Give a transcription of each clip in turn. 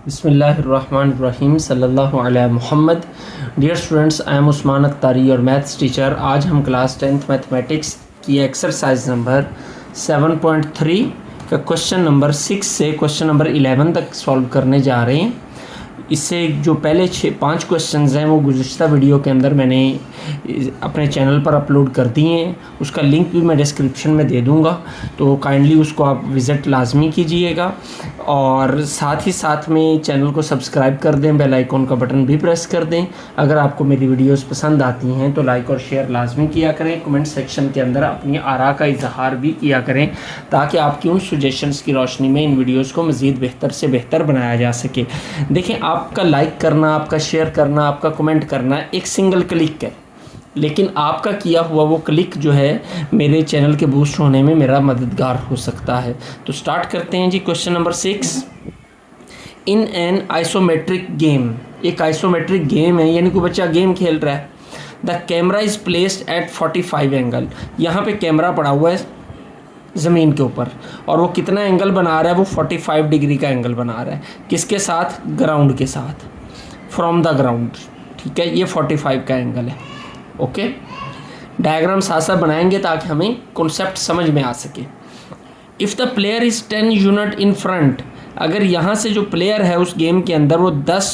बिस्मिल्लाहिर्रहमानिर्रहीम सल्लल्लाहु अलैहि मुहम्मद। Dear students, I am Usman Akhtari और मैथ्स टीचर। आज हम क्लास 10th मैथमेटिक्स की एक्सरसाइज नंबर 7.3 का क्वेश्चन नंबर 6 से क्वेश्चन नंबर 11 तक सॉल्व करने जा रहे हैं। इससे जो पहले 5 क्वेश्चंस हैं वो गुज़िश्ता वीडियो के अंदर मैंने अपने चैनल पर अपलोड कर दिए हैं। उसका लिंक भी मैं डिस्क्रिप्शन में दे दूंगा, तो काइंडली उसको आप विज़िट लाजमी कीजिएगा और साथ ही साथ में चैनल को सब्सक्राइब कर दें, बेल आइकॉन का बटन भी प्रेस कर दें। अगर आपको मेरी वीडियोस पसंद आती हैं तो लाइक और शेयर लाजमी किया करें। कमेंट सेक्शन के अंदर अपनी आरा का इजहार भी किया करें ताकि आपकी उन सजेशंस की रोशनी में इन वीडियोज़ को मज़ीद बेहतर से बेहतर बनाया जा सके। देखें, आपका लाइक करना, आपका शेयर करना, आपका कमेंट करना एक सिंगल क्लिक है, लेकिन आपका किया हुआ वो क्लिक जो है मेरे चैनल के बूस्ट होने में मेरा मददगार हो सकता है। तो स्टार्ट करते हैं जी। Question number 6, in an isometric game. एक आइसोमेट्रिक गेम है, यानी कोई बच्चा गेम खेल रहा है। The camera is placed at 45 angle. यहाँ पे कैमरा पड़ा हुआ है ज़मीन के ऊपर और वो कितना एंगल बना रहा है? वो 45 डिग्री का एंगल बना रहा है। किसके साथ? ग्राउंड के साथ, फ्रॉम द ग्राउंड। ठीक है, ये 45 का एंगल है। ओके, डायग्राम साथ साथ बनाएंगे ताकि हमें कॉन्सेप्ट समझ में आ सके। If the player is 10 unit in front, अगर यहाँ से जो प्लेयर है उस गेम के अंदर वो 10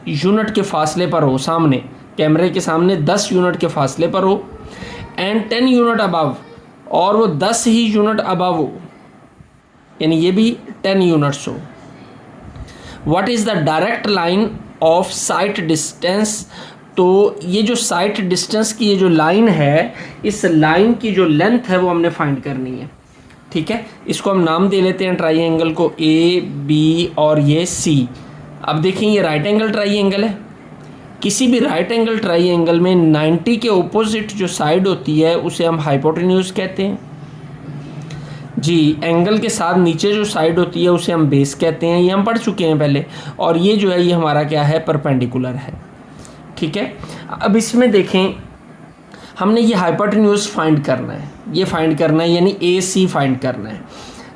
यूनिट के फासले पर हो, सामने कैमरे के सामने 10 यूनिट के फासले पर हो, एंड 10 यूनिट अबव, और वो 10 ही यूनिट अबव हो, यानी ये भी 10 यूनिट्स हो। What is the direct line of site distance? तो ये जो साइट डिस्टेंस की ये जो लाइन है, इस लाइन की जो लेंथ है वो हमने फाइंड करनी है। ठीक है, इसको हम नाम दे लेते हैं ट्राइंगल को ए, बी और ये सी। अब देखें, ये राइट एंगल ट्राइंगल है। किसी भी राइट एंगल ट्राइंगल में 90 के ओपोजिट जो साइड होती है उसे हम हाइपोटेन्यूज कहते हैं जी। एंगल के साथ नीचे जो साइड होती है उसे हम बेस कहते हैं, ये हम पढ़ चुके हैं पहले। और ये जो है ये हमारा क्या है? परपेंडिकुलर है। ठीक है, अब इसमें देखें, हमने ये हाइपोटेन्यूज फाइंड करना है, ये फाइंड करना है, यानी ए सी फाइंड करना है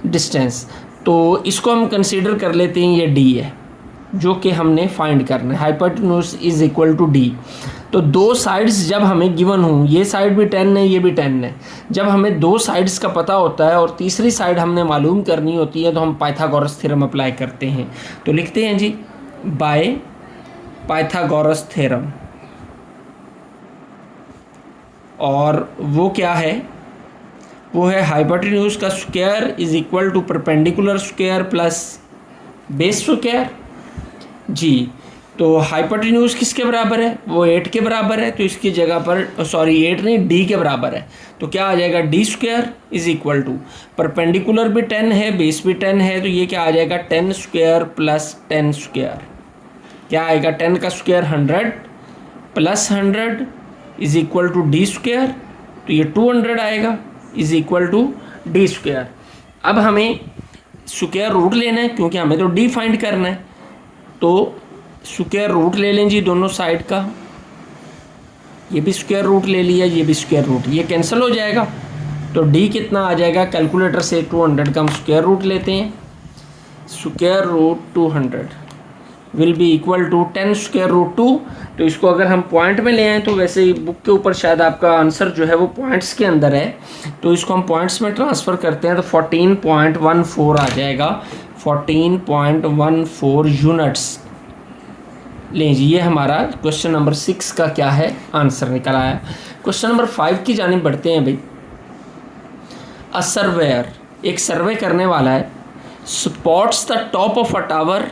डिस्टेंस। तो इसको हम कंसीडर कर लेते हैं ये डी है जो कि हमने फाइंड करना है। Hypotenuse is equal to D. तो दो साइड्स जब हमें गिवन हों, ये साइड भी 10 है, ये भी 10 है, जब हमें दो साइड्स का पता होता है और तीसरी साइड हमने मालूम करनी होती है तो हम पाइथागोरस थ्योरम अप्लाई करते हैं। तो लिखते हैं जी, बाय पाइथागोरस थ्योरम। और वो क्या है? वो है हाइपोटेन्यूज का square is equal to perpendicular square plus base square जी। तो हाइपोटेन्यूज किसके बराबर है? वो 8 के बराबर है। तो इसकी जगह पर 8 नहीं, डी के बराबर है। तो क्या आ जाएगा? D square is equal to, perpendicular भी 10 है, बेस भी 10 है, तो ये क्या आ जाएगा? 10 स्क्वायर प्लस 10 स्क्वायर। क्या आएगा? 10 का square 100 plus 100 is equal to D square. तो ये 200 आएगा is equal to D square. अब हमें स्क्वायर रूट लेना है क्योंकि हमें तो डी फाइंड करना है। तो स्क्वायर रूट ले लें जी दोनों साइड का। ये भी स्क्वायर रूट ले लिया, ये भी स्क्वायर रूट, ये कैंसिल हो जाएगा। तो डी कितना आ जाएगा? कैलकुलेटर से 200 का हम स्क्वायर रूट लेते हैं। Square root 200 will be equal to 10 square root 2। तो इसको अगर हम पॉइंट में ले आएँ, तो वैसे ही बुक के ऊपर शायद आपका आंसर जो है वो पॉइंट्स के अंदर है, तो इसको हम पॉइंट्स में ट्रांसफ़र करते हैं तो 14.14 आ जाएगा। 14.14 यूनिट्स लें जी। ये हमारा क्वेश्चन नंबर 6 का क्या है? आंसर निकल आया। क्वेश्चन नंबर 5 की जानिब बढ़ते हैं भाई। अ सर्वेयर, एक सर्वे करने वाला है, spots the top of a tower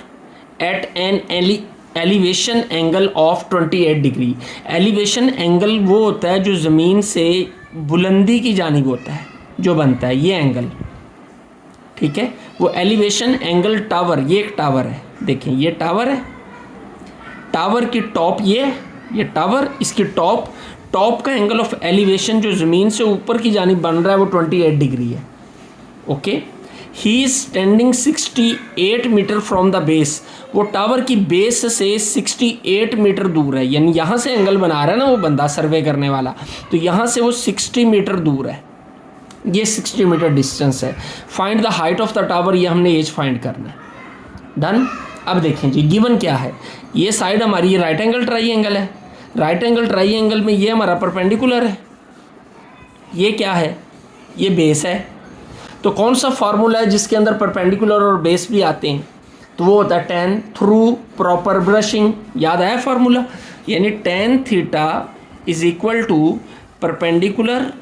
at an elevation angle of 28 degree. Elevation angle वो होता है जो ज़मीन से बुलंदी की जानिब होता है, जो बनता है ये एंगल। ठीक है, वो एलिवेशन एंगल टावर, ये एक टावर है, देखें ये टावर है, टावर की टॉप ये टावर, इसकी टॉप का एंगल ऑफ एलिवेशन जो ज़मीन से ऊपर की जानिब बन रहा है वो 28 डिग्री है। Okay, he is standing 68 metre from the base. वो टावर की बेस से 68 मीटर दूर है, यानी यहाँ से एंगल बना रहा है ना वो बंदा सर्वे करने वाला, तो यहाँ से वो 60 मीटर दूर है। ये 60 मीटर डिस्टेंस है। Find the height of the tower, ये हमने एज फाइंड करना है। डन। अब देखें जी गिवन क्या है, ये साइड हमारी ये राइट एंगल ट्राइंगल है, राइट एंगल ट्राइंगल में ये हमारा परपेंडिकुलर है, ये क्या है, ये बेस है। तो कौन सा फार्मूला है जिसके अंदर परपेंडिकुलर और बेस भी आते हैं, तो वो होता है tan थ्रू प्रॉपर ब्रशिंग। याद आया फार्मूला, यानी tan theta is equal to perpendicular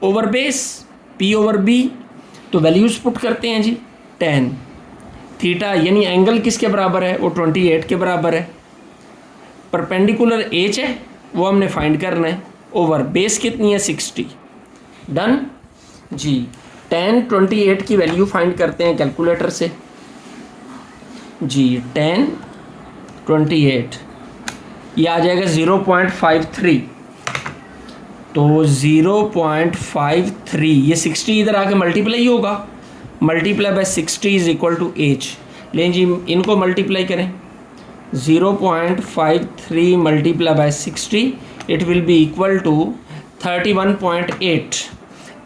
over base P over B। तो वैल्यूज पुट करते हैं जी, tan थीटा यानी एंगल किसके बराबर है, वो 28 के बराबर है, परपेंडिकुलर H है वो हमने फाइंड करना है, ओवर बेस कितनी है 60। डन जी। tan 28 की वैल्यू फाइंड करते हैं कैलकुलेटर से जी। tan 28 ये आ जाएगा 0.53, तो 0.53 ये 60 इधर आके मल्टीप्लाई होगा, multiply by 60 is equal to H। लें जी इनको मल्टीप्लाई करें, 0.53 multiply by 60 it will be equal to 31.8।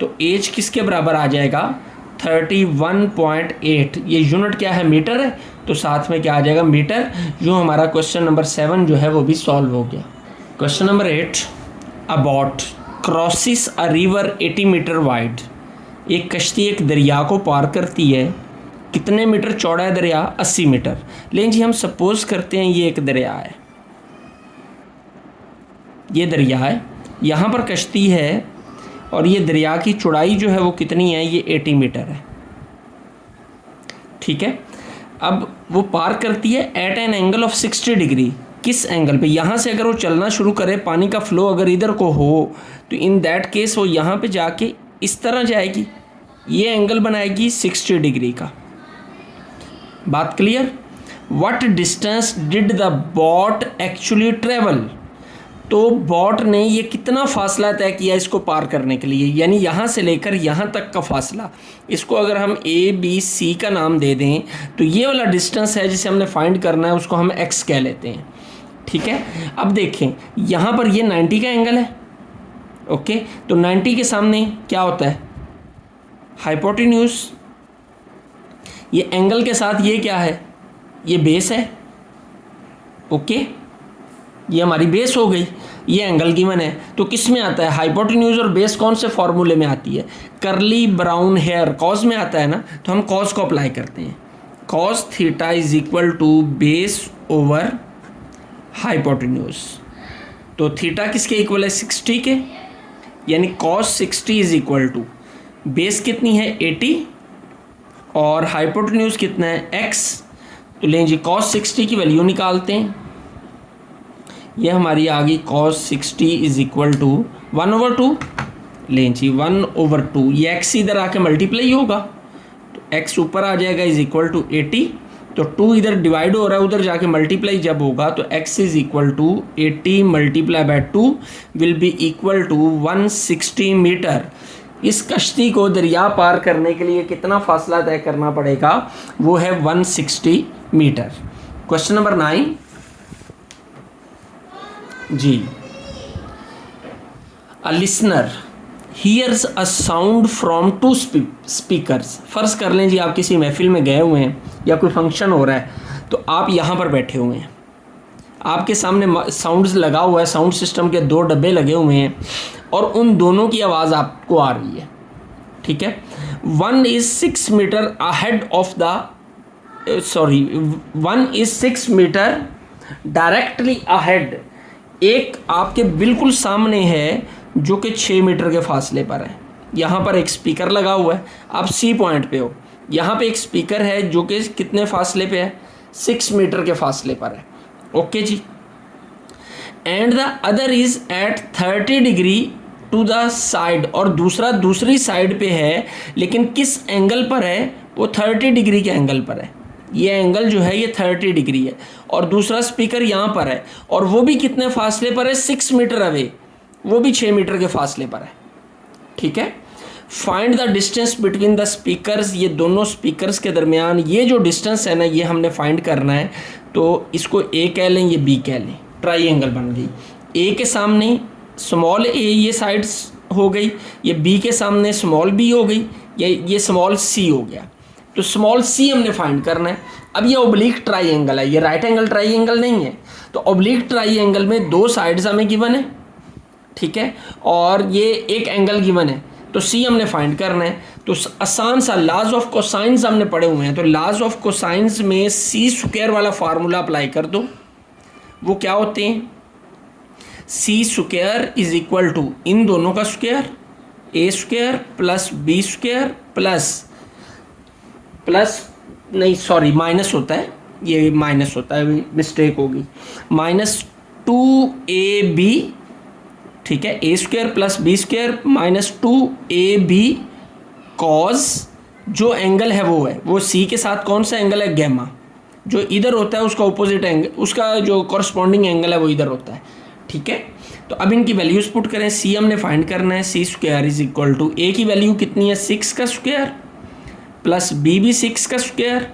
तो H किसके बराबर आ जाएगा 31.8। ये यूनिट क्या है, मीटर है, तो साथ में क्या आ जाएगा मीटर। जो हमारा क्वेश्चन नंबर 7 जो है वो भी सॉल्व हो गया। Question number 8, a boat crosses a river 80 metre wide. एक कश्ती एक दरिया को पार करती है, कितने मीटर चौड़ा है दरिया, 80 मीटर। लेकिन जी हम सपोज करते हैं ये एक दरिया है, ये दरिया है, यहाँ पर कश्ती है और ये दरिया की चौड़ाई जो है वो कितनी है, ये 80 मीटर है, ठीक है। अब वो पार करती है at an angle of 60 degree. किस एंगल पे, यहाँ से अगर वो चलना शुरू करे, पानी का फ्लो अगर इधर को हो तो इन दैट केस वो यहाँ पे जाके इस तरह जाएगी, ये एंगल बनाएगी 60 डिग्री का। बात clear. What distance did the boat actually travel. तो बोट ने ये कितना फासला तय किया इसको पार करने के लिए, यानी यहाँ से लेकर यहाँ तक का फासला। इसको अगर हम ABC का नाम दे दें तो ये वाला डिस्टेंस है जिसे हमने फाइंड करना है, उसको हम x कह लेते हैं, ठीक है। अब देखें यहाँ पर ये 90 का एंगल है, ओके। तो 90 के सामने क्या होता है, हाइपोटेन्यूज। ये एंगल के साथ ये क्या है, ये बेस है, ओके। ये हमारी बेस हो गई, ये एंगल गिवन है। तो किस में आता है, हाइपोटेन्यूज और बेस कौन से फॉर्मूले में आती है, कर्ली ब्राउन हेयर कॉज में आता है ना, तो हम कॉज को अप्लाई करते हैं। Cos theta is equal to base over hypotenuse. तो थीटा किसके इक्वल है, 60 के, यानी cos 60 is equal to base कितनी है 80 और हाइपोटेन्यूज कितना है x। तो लें जी कॉज 60 की वैल्यू निकालते हैं, यह हमारी आ गई cos 60 इज इक्वल टू 1/2। लें जी 1/2, ये x इधर आके मल्टीप्लाई होगा तो x ऊपर आ जाएगा इज इक्वल टू 80। तो 2 इधर डिवाइड हो रहा है, उधर जाके मल्टीप्लाई जब होगा तो x is equal to 80 multiply by 2 will be equal to 160 metre. इस कश्ती को दरिया पार करने के लिए कितना फासला तय करना पड़ेगा, वो है 160 मीटर। क्वेश्चन नंबर 9 जी। A listener hears a sound from 2 speakers. फर्ज कर लें जी आप किसी महफिल में गए हुए हैं या कोई फंक्शन हो रहा है, तो आप यहाँ पर बैठे हुए हैं, आपके सामने साउंड्स लगा हुआ है, साउंड सिस्टम के 2 डब्बे लगे हुए हैं और उन दोनों की आवाज़ आपको आ रही है, ठीक है। 1 is 6 metre ahead of the 1 is 6 metre directly ahead. एक आपके बिल्कुल सामने है जो कि 6 मीटर के फासले पर है। यहाँ पर एक स्पीकर लगा हुआ है, आप C पॉइंट पे हो, यहाँ पे एक स्पीकर है जो कि कितने फासले पे है, 6 मीटर के फासले पर है, ओके जी। And the other is at 30 degree to the side, और दूसरा दूसरी साइड पे है, लेकिन किस एंगल पर है, वो 30 डिग्री के एंगल पर है। ये एंगल जो है ये 30 डिग्री है और दूसरा स्पीकर यहाँ पर है और वो भी कितने फासले पर है, 6 मीटर अवे, वो भी 6 मीटर के फासले पर है, ठीक है। Find the distance between the speakers. ये दोनों स्पीकर्स के दरमियान ये जो डिस्टेंस है ना, ये हमने फाइंड करना है। तो इसको A कह लें, ये B कह लें, ट्राइंगल बन गई। A के सामने स्मॉल a ये साइड्स हो गई, ये B के सामने स्मॉल b हो गई, ये स्मॉल c हो गया। तो स्मॉल c हमने फाइंड करना है। अब ये ओब्लिक ट्राइंगल है, ये राइट एंगल ट्राइंगल नहीं है। तो ओब्लिक ट्राइंगल में दो साइड्स हमें गिवन है, ठीक है, और ये एक एंगल गिवन है, तो सी हमने फाइंड करना है। तो आसान सा लॉज ऑफ कोसाइंस हमने पढ़े हुए हैं, तो लॉज ऑफ कोसाइंस में सी स्क्वायर वाला फार्मूला अप्लाई कर दो। वो क्या होते हैं, C square is equal to इन दोनों का square, A square plus B square plus नहीं सॉरी माइनस होता है, ये माइनस होता है, मिस्टेक होगी, माइनस 2ab, ठीक है, A square plus B square minus 2ab cos जो एंगल है वो सी के साथ कौन सा एंगल है, गैमा, जो इधर होता है उसका ऑपोजिट एंगल, उसका जो कॉरस्पॉन्डिंग एंगल है वो इधर होता है, ठीक है। तो अब इनकी वैल्यूज पुट करें, सी हमने फाइंड करना है, सी स्क्वायर इज इक्वल टू ए की वैल्यू कितनी है 6 का स्क्वायर प्लस बी भी 6 का स्क्वायर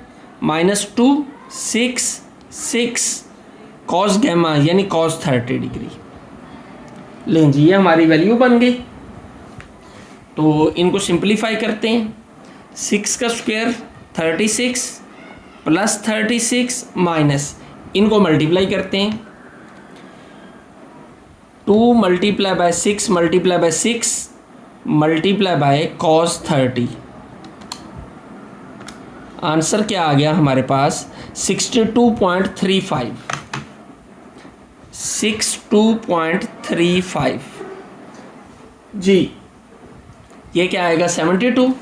माइनस 2 6 कॉस गैमा यानी कॉस 30 डिग्री। लें जी, ये हमारी वैल्यू बन गई। तो इनको सिंप्लीफाई करते हैं, 6 का स्क्वायर 36 प्लस 36 माइनस, इनको मल्टीप्लाई करते हैं, 2 multiply by 6 multiply by 6 multiply by cos 30। Answer क्या आ गया हमारे पास 62.35 62.35 जी। ये क्या आएगा 72,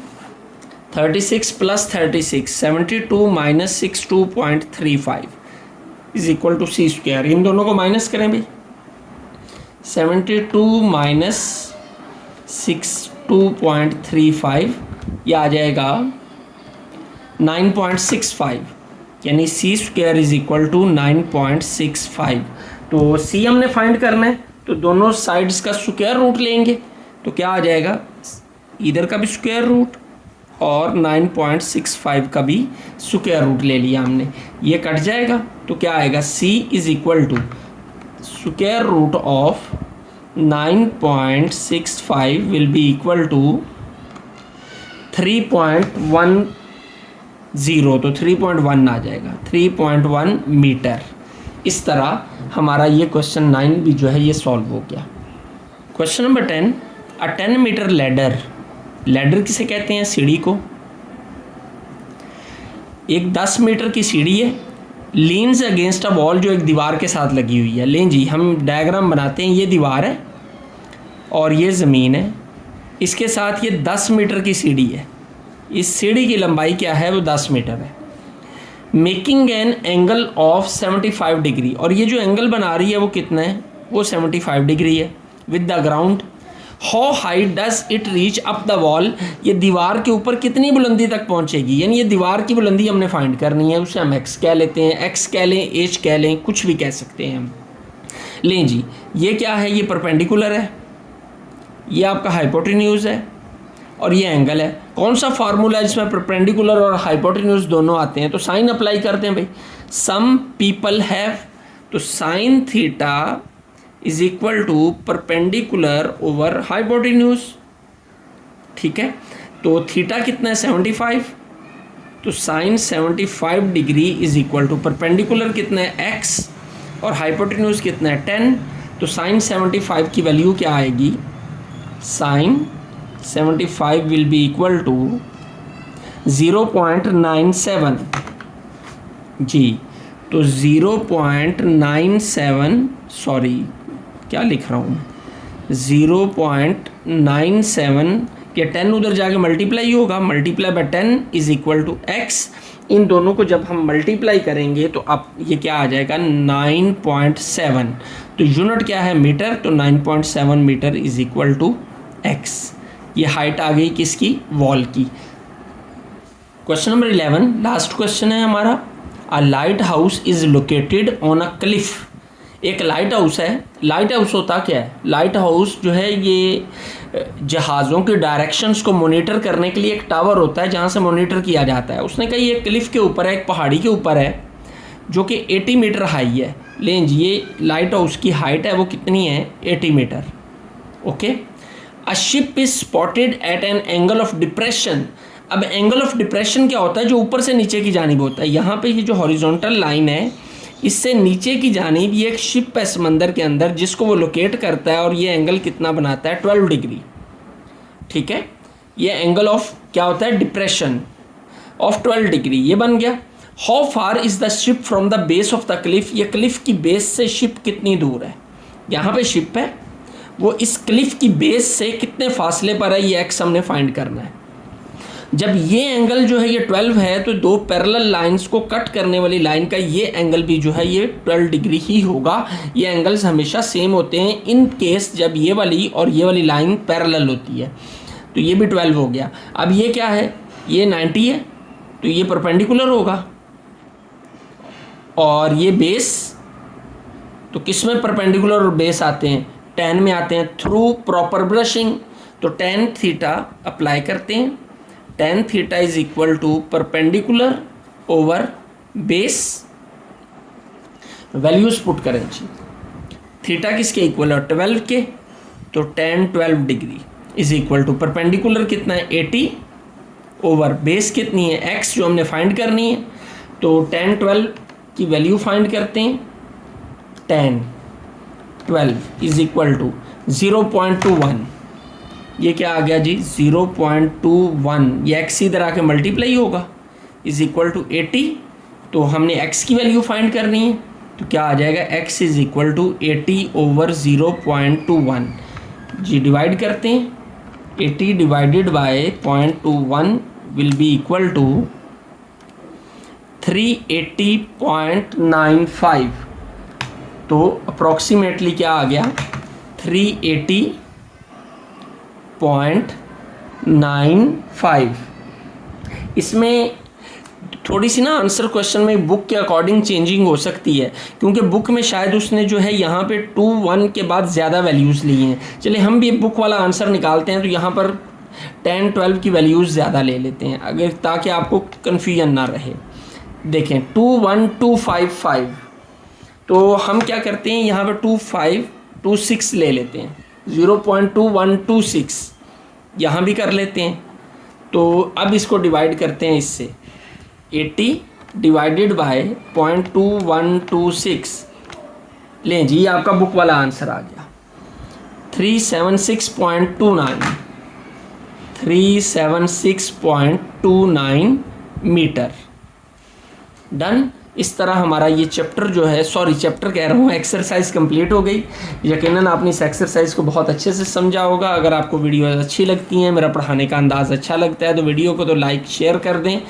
36 plus 36 72 minus 62.35 is equal to C square. इन दोनों को माइनस करें भाई, 72 माइनस 62.35 ये आ जाएगा 9.65, यानी सी स्क्वायर इज इक्वल टू 9.65। तो सी हमने फाइंड करना है, तो दोनों साइड्स का स्क्वायर रूट लेंगे, तो क्या आ जाएगा, इधर का भी स्क्वायर रूट और 9.65 का भी स्क्वायर रूट ले लिया हमने, ये कट जाएगा, तो क्या आएगा C is equal to square root of 9.65 will be equal to 3.10, तो 3.1 आ जाएगा, 3.1 मीटर। इस तरह हमारा ये क्वेश्चन 9 भी जो है ये सॉल्व हो गया। क्वेश्चन नंबर 10, अ 10 मीटर लैडर, लैडर किसे कहते हैं, सीढ़ी को। एक 10 मीटर की सीढ़ी है, लीन्स अगेंस्ट अ वॉल, जो एक दीवार के साथ लगी हुई है। लें जी, हम डायग्राम बनाते हैं, ये दीवार है और ये ज़मीन है, इसके साथ ये 10 मीटर की सीढ़ी है, इस सीढ़ी की लंबाई क्या है, वो 10 मीटर है। Making an angle of 75 degree, और ये जो एंगल बना रही है वो कितना है, वो 75 डिग्री है with the ground. How high does it reach up the wall, ये दीवार के ऊपर कितनी बुलंदी तक पहुंचेगी, यानी ये दीवार की बुलंदी हमने फाइंड करनी है, उसे हम एक्स कह लेते हैं, एक्स कह लें, एच कह लें, कुछ भी कह सकते हैं हम। लें जी, ये क्या है, ये परपेंडिकुलर है, ये आपका हाइपोटेन्यूज है और ये एंगल है। कौन सा फार्मूला है जिसमें परपेंडिकुलर और हाइपोटेन्यूज दोनों आते हैं, तो साइन अप्लाई करते हैं भाई। सम पीपल हैव, तो sine theta is equal to perpendicular over hypotenuse, ठीक है। तो थीटा कितना है 75, तो sine 75 degree is equal to perpendicular कितना है x और हाइपोटेन्यूज कितना है 10, तो साइन 75 की वैल्यू क्या आएगी, sine 75 will be equal to 0.97 जी। तो 0.97 सॉरी क्या लिख रहा हूँ, 0.97 के 10 उधर जाके मल्टीप्लाई होगा, multiply by 10 is equal to x। इन दोनों को जब हम मल्टीप्लाई करेंगे तो अब ये क्या आ जाएगा 9.7, तो यूनिट क्या है मीटर, तो 9.7 metre is equal to x। ये हाइट आ गई किसकी, वॉल की। क्वेश्चन नंबर 11 लास्ट क्वेश्चन है हमारा। A lighthouse is located on a cliff, एक लाइट हाउस है। लाइट हाउस होता क्या है, लाइट हाउस जो है ये जहाज़ों के डायरेक्शंस को मॉनिटर करने के लिए एक टावर होता है जहाँ से मॉनिटर किया जाता है। उसने कहा ये क्लिफ के ऊपर है, एक पहाड़ी के ऊपर है जो कि 80 मीटर हाई है। लें जी, ये लाइट हाउस की हाइट है वो कितनी है 80 meter, okay. A ship is spotted at an angle of depression, अब एंगल ऑफ डिप्रेशन क्या होता है, जो ऊपर से नीचे की जानिब होता है। यहाँ पे ये जो हॉरिजॉन्टल लाइन है, इससे नीचे की जानिब ये एक शिप है समंदर के अंदर, जिसको वो लोकेट करता है, और ये एंगल कितना बनाता है, 12 डिग्री। ठीक है, ये एंगल ऑफ क्या होता है, डिप्रेशन ऑफ 12 डिग्री, ये बन गया। How far is the ship from the base of the Cliff, ये क्लिफ की बेस से शिप कितनी दूर है। यहाँ पे शिप है, वो इस क्लिफ की बेस से कितने फासले पर है, ये एक्स हमने फाइंड करना है। जब ये एंगल जो है ये 12 है, तो दो पैरेलल लाइंस को कट करने वाली लाइन का ये एंगल भी जो है ये 12 डिग्री ही होगा। ये एंगल्स हमेशा सेम होते हैं इन केस जब ये वाली और ये वाली लाइन पैरेलल होती है। तो ये भी 12 हो गया। अब ये क्या है, ये 90 है, तो ये परपेंडिकुलर होगा। और ये बेस, तो किस में परपेंडिकुलर और बेस आते हैं, tan में आते हैं थ्रू प्रॉपर ब्रशिंग। तो tan थीटा अप्लाई करते हैं, tan theta is equal to perpendicular over base. Values put करें जी, थीटा किसके इक्वल है, 12 के, तो tan 12 degree is equal to perpendicular कितना है 80 ओवर बेस कितनी है x, जो हमने फाइंड करनी है। तो tan 12 की वैल्यू फाइंड करते हैं, tan 12 इज इक्वल टू 0.21, ये क्या आ गया जी 0.21, ये x इधर आके मल्टीप्लाई होगा, इज इक्वल टू 80। तो हमने x की वैल्यू फाइंड करनी है, तो क्या आ जाएगा, x is equal to 80 over 0.21 जी। डिवाइड करते हैं, 80 divided by 0.21 will be equal to 380.95। तो अप्रॉक्सीमेटली क्या आ गया, 380.95। इसमें थोड़ी सी ना आंसर क्वेश्चन में बुक के अकॉर्डिंग चेंजिंग हो सकती है, क्योंकि बुक में शायद उसने जो है यहाँ पे 2-1 के बाद ज़्यादा वैल्यूज़ ली हैं। चलिए हम भी बुक वाला आंसर निकालते हैं, तो यहाँ पर tan 12 की वैल्यूज़ ज़्यादा ले लेते हैं, अगर ताकि आपको कन्फ्यूजन ना रहे। देखें 21255, तो हम क्या करते हैं, यहाँ पर 2526 ले लेते हैं, 0.2126 यहाँ भी कर लेते हैं। तो अब इसको डिवाइड करते हैं इससे, 80 डिवाइडेड बाय 0.2126, लें जी आपका बुक वाला आंसर आ गया 376.29 मीटर। डन। इस तरह हमारा ये चैप्टर जो है, चैप्टर कह रहा हूँ, एक्सरसाइज कंप्लीट हो गई। यकीनन आपने इस एक्सरसाइज को बहुत अच्छे से समझा होगा। अगर आपको वीडियो अच्छी लगती हैं, मेरा पढ़ाने का अंदाज़ अच्छा लगता है, तो वीडियो को तो लाइक शेयर कर दें।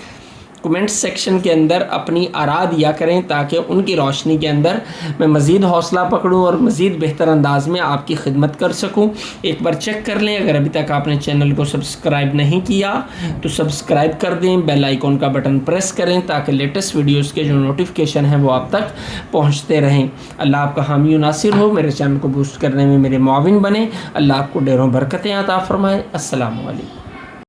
कमेंट सेक्शन के अंदर अपनी आरा दिया करें, ताकि उनकी रोशनी के अंदर मैं मज़ीद हौसला पकड़ूं और मज़ीद बेहतर अंदाज में आपकी खिदमत कर सकूं। एक बार चेक कर लें, अगर अभी तक आपने चैनल को सब्सक्राइब नहीं किया तो सब्सक्राइब कर दें, बेल आइकॉन का बटन प्रेस करें, ताकि लेटेस्ट वीडियोज़ के जो नोटिफिकेशन हैं वो आप तक पहुँचते रहें। अल्लाह आपका हामी नासिर हो, मेरे चैनल को बूस्ट करने में मेरे मुआविन बने। अल्लाह आपको ढेरों बरकतें अता फरमाए। अस्सलामु अलैकुम।